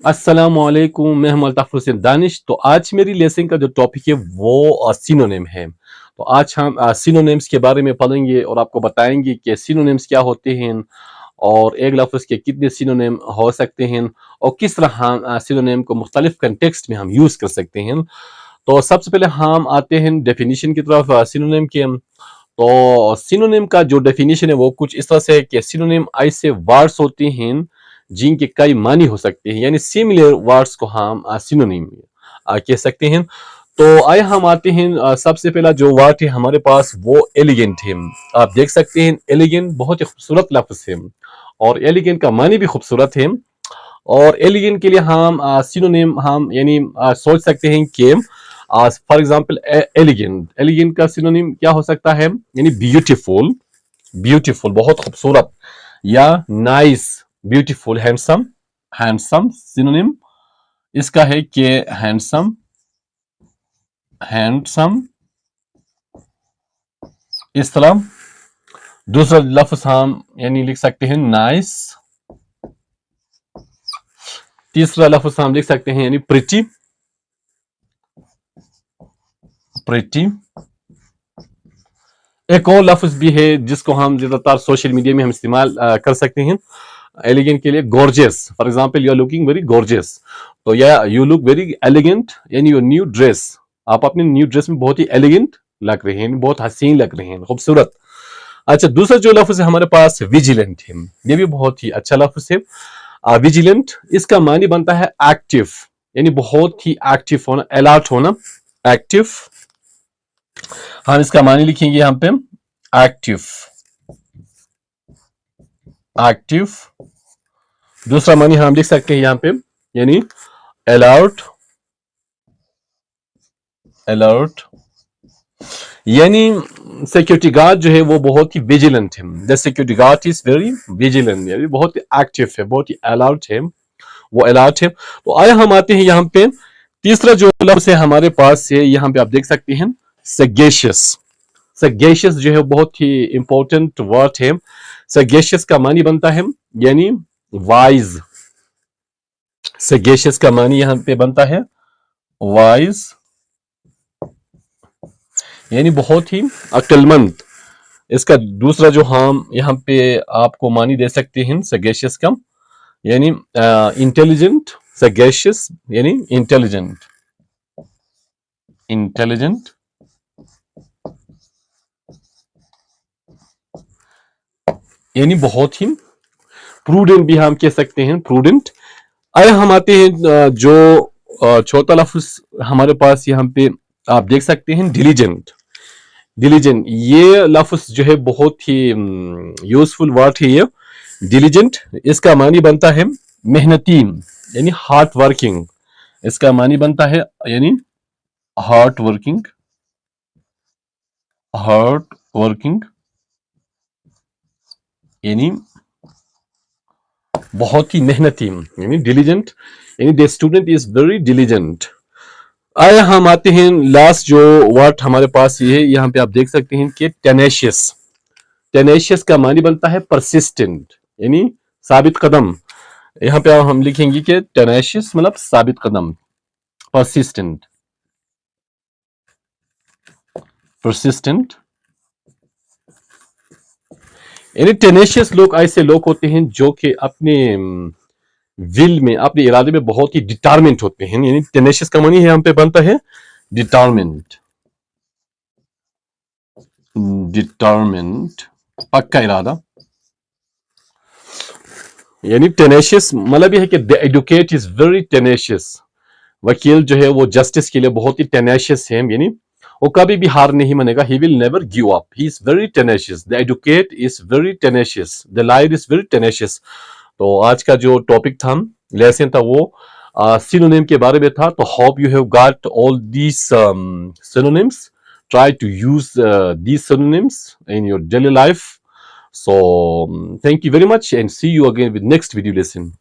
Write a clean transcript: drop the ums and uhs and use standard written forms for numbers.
अस्सलाम वालेकुम, मैं हूं अल्ताफ हुसैन दानिश। तो आज मेरी लेसन का जो टॉपिक है वो सिनोनिम है। तो आज हम सिनोनिम्स के बारे में पढ़ेंगे और आपको बताएंगे कि सिनोनिम्स क्या होते हैं और एक लफ्ज़ के कितने सिनोनिम हो सकते हैं और किस तरह हम सिनोनिम को मुख्तलिफ कंटेक्स्ट में हम यूज़ कर सकते हैं। तो सबसे पहले हम आते हैं डेफिनेशन की तरफ सिनोनिम के। तो सिनोनिम का जो डेफिनेशन है वो कुछ इस तरह से है कि सिनोनिम ऐसे वर्ड्स होते हैं जिनके कई मानी हो सकते हैं, यानी सिमिलर वर्ड्स को हम सिनोनिम कह सकते हैं। तो आइए हम आते हैं, सबसे पहला जो वर्ड है हमारे पास वो एलिगेंट है। आप देख सकते हैं एलिगेंट बहुत ही खूबसूरत लफ्ज़ है और एलिगेंट का मानी भी खूबसूरत है। और एलिगेंट के लिए हम सिनोनिम हम यानी सोच सकते हैं कि फॉर एग्जांपल एलिगेंट एलिगेंट का सिनोनिम क्या हो सकता है, यानी ब्यूटीफुल, ब्यूटीफुल बहुत खूबसूरत, या nice, beautiful, handsome, handsome synonym इसका है कि हैंडसम, हैंडसम इस तरह। दूसरा लफ्ज हम यानी लिख सकते हैं नाइस। तीसरा लफ्ज हम लिख सकते हैं यानी प्रिटी, प्रिटी। एक और लफ्ज भी है जिसको हम ज्यादातर सोशल मीडिया में हम इस्तेमाल कर सकते हैं एलिगेंट के लिए, gorgeous. For example you are looking very gorgeous, तो या यू लुक वेरी एलिगेंट यानी योर न्यू ड्रेस, आप अपने न्यू ड्रेस में बहुत ही एलिगेंट लग रहे हैं, बहुत हसीन लग रहे हैं, खूबसूरत। अच्छा, दूसरा जो लफ्ज है हमारे पास विजिलेंट है, ये भी बहुत ही अच्छा लफ्ज है। विजिलेंट इसका मानी बनता है एक्टिव, यानी बहुत ही एक्टिव होना, अलर्ट होना, एक्टिव। हम इसका मानी लिखेंगे यहां पे एक्टिव, एक्टिव। दूसरा मानी हम लिख सकते हैं यहां पे यानी अलर्ट, अलर्ट। यानी सिक्योरिटी गार्ड जो है वो बहुत ही विजिलेंट है, the security guard is very vigilant, यानी बहुत ही एक्टिव है, बहुत ही अलर्ट है, वो अलर्ट है। तो आया हम आते हैं यहाँ पे तीसरा जो लफ्ज है हमारे पास है, यहाँ पे आप देख सकते हैं सगेशियस। सगेशियस जो है बहुत ही इंपॉर्टेंट वर्ड है। सगेशियस का मानी बनता है यानी वाइज, सगेशियस का मानी यहां पे बनता है वाइज, यानी बहुत ही अक्लमंद। इसका दूसरा जो हम यहाँ पे आपको मानी दे सकते हैं सगेशियस का, यानी इंटेलिजेंट, सगेशियस यानी इंटेलिजेंट, इंटेलिजेंट। यानी बहुत ही प्रूडेंट भी हम कह सकते हैं, प्रूडेंट। आइए हम आते हैं जो छोटा लफ्ज हमारे पास यहाँ पे आप देख सकते हैं डिलीजेंट, डिलीजेंट। ये लफ्ज जो है बहुत ही यूजफुल वर्ड है ये डिलीजेंट। इसका मानी बनता है मेहनती, यानी हार्ड वर्किंग। इसका मानी बनता है यानी हार्ड वर्किंग, हार्ड वर्किंग, यानी बहुत ही मेहनती, यानी डिलीजेंट, यानी the student is very diligent. आया हम आते हैं लास्ट जो वर्ड हमारे पास ये है, यहाँ पे आप देख सकते हैं कि टेनेशियस। टेनेशियस का मानी बनता है परसिस्टेंट, यानी साबित कदम। यहाँ पे हम लिखेंगे कि टेनेशियस मतलब साबित कदम, परसिस्टेंट, परसिस्टेंट। यानी टेनेशियस लोग ऐसे लोग होते हैं जो कि अपने विल में, अपने इरादे में बहुत ही डिटरमिनेट होते हैं, यानी टेनेशियस का मानी यहाँ पे बनता है डिटरमिनेट, डिटरमिनेट, पक्का इरादा। यानी टेनेशियस मतलब यह है कि the advocate is very tenacious, वकील जो है वो जस्टिस के लिए बहुत ही टेनेशियस है, यानी वो कभी भी हार नहीं मानेगा, he will never give up, he is very tenacious, the advocate is very tenacious, the lawyer is very tenacious. तो आज का जो टॉपिक था, लेसन था, वो सिनोनिम के बारे में था। तो hope you have got all these synonyms, try to use these synonyms in your daily life. So thank you very much and see you again with next video lesson.